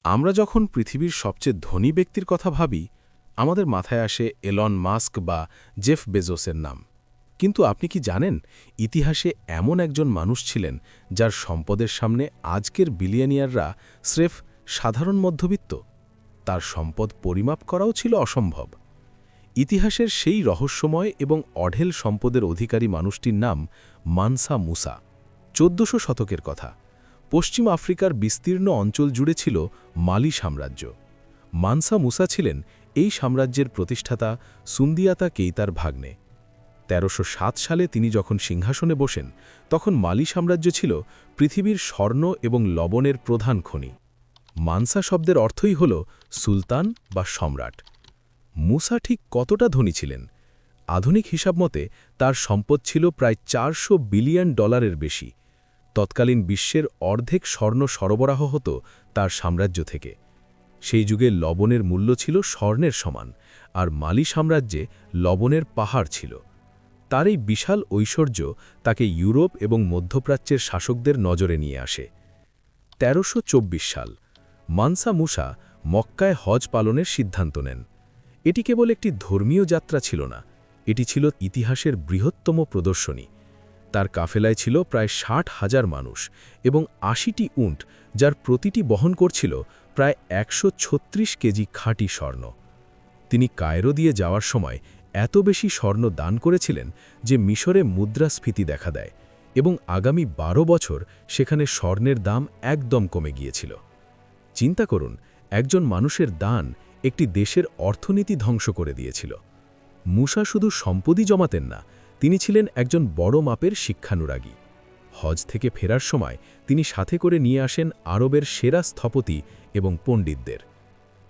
আমরা যখন পৃথিবীর সবচেয়ে ধনী ব্যক্তির কথা ভাবি আমাদের মাথায় আসে এলন মাস্ক বা জেফ বেজোসের নাম। কিন্তু আপনি কি জানেন ইতিহাসে এমন একজন মানুষ ছিলেন যার সম্পদের সামনে আজকের বিলিয়নিয়াররা স্রেফ সাধারণ মধ্যবিত্ত? তার সম্পদ পরিমাপ করাও ছিল অসম্ভব। ইতিহাসের সেই রহস্যময় এবং অঢেল সম্পদের অধিকারী মানুষটির নাম মানসা মুসা। ১৪০০ শতকের কথা। পশ্চিম আফ্রিকার বিস্তীর্ণ অঞ্চল জুড়ে ছিল মালি সাম্রাজ্য। মানসা মুসা ছিলেন এই সাম্রাজ্যের প্রতিষ্ঠাতা সুন্দিয়াতা কেইতার ভাগ্নে। ১৩০৭ সালে তিনি যখন সিংহাসনে বসেন তখন মালি সাম্রাজ্য ছিল পৃথিবীর স্বর্ণ এবং লবণের প্রধান খনি। মানসা শব্দের অর্থই হল সুলতান বা সম্রাট। মুসা ঠিক কতটা ধনী ছিলেন? আধুনিক হিসাব মতে তার সম্পদ ছিল প্রায় $৪০০ বিলিয়ন বেশি। তৎকালীন বিশ্বের অর্ধেক স্বর্ণ সরবরাহ হতো তার সাম্রাজ্য থেকে। সেই যুগে লবণের মূল্য ছিল স্বর্ণের সমান, আর মালি সাম্রাজ্যে লবণের পাহাড় ছিল। তার এই বিশাল ঐশ্বর্য তাকে ইউরোপ এবং মধ্যপ্রাচ্যের শাসকদের নজরে নিয়ে আসে। ১৩২৪ সাল মানসা মুসা মক্কায় হজ পালনের সিদ্ধান্ত নেন। এটি কেবল একটি ধর্মীয় যাত্রা ছিল না, এটি ছিল ইতিহাসের বৃহত্তম প্রদর্শনী। তার কাফেলায় ছিল প্রায় ৬০,০০০ মানুষ এবং ৮০টি উট, যার প্রতিটি বহন করছিল প্রায় ১৩৬ কেজি খাঁটি স্বর্ণ। তিনি কায়রো দিয়ে যাওয়ার সময় এত বেশি স্বর্ণ দান করেছিলেন যে মিশরে মুদ্রাস্ফীতি দেখা দেয় এবং আগামী ১২ বছর সেখানে স্বর্ণের দাম একদম কমে গিয়েছিল। চিন্তা করুন, একজন মানুষের দান একটি দেশের অর্থনীতি ধ্বংস করে দিয়েছিল। মুসা শুধু সম্পদই জমাতেন না, তিনি ছিলেন একজন বড় মাপের শিক্ষানুরাগী। হজ থেকে ফেরার সময় তিনি সাথে করে নিয়ে আসেন আরবের সেরা স্থপতি এবং পণ্ডিতদের।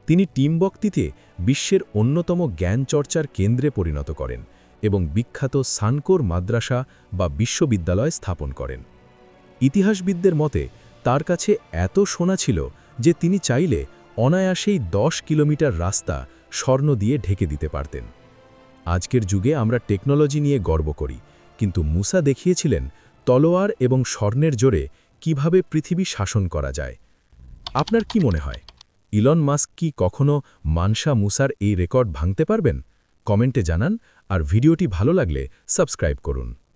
তিনি টিমবক্তিতে বিশ্বের অন্যতম জ্ঞান চর্চার কেন্দ্রে পরিণত করেন এবং বিখ্যাত সানকোর মাদ্রাসা বা বিশ্ববিদ্যালয় স্থাপন করেন। ইতিহাসবিদদের মতে তার কাছে এত সোনা ছিল যে তিনি চাইলে অনায়াসেই ১০ কিলোমিটার রাস্তা স্বর্ণ দিয়ে ঢেকে দিতে পারতেন। আজকের যুগে আমরা টেকনোলজি নিয়ে গর্ব করি, কিন্তু মুসা দেখিয়েছিলেন তলোয়ার এবং স্বর্ণের জোরে কিভাবে পৃথিবী শাসন করা যায়। আপনার কি মনে হয়, ইলন মাস্ক কি কখনো মানসা মুসার এই রেকর্ড ভাঙতে পারবেন? কমেন্টে জানান, আর ভিডিওটি ভালো লাগলে সাবস্ক্রাইব করুন।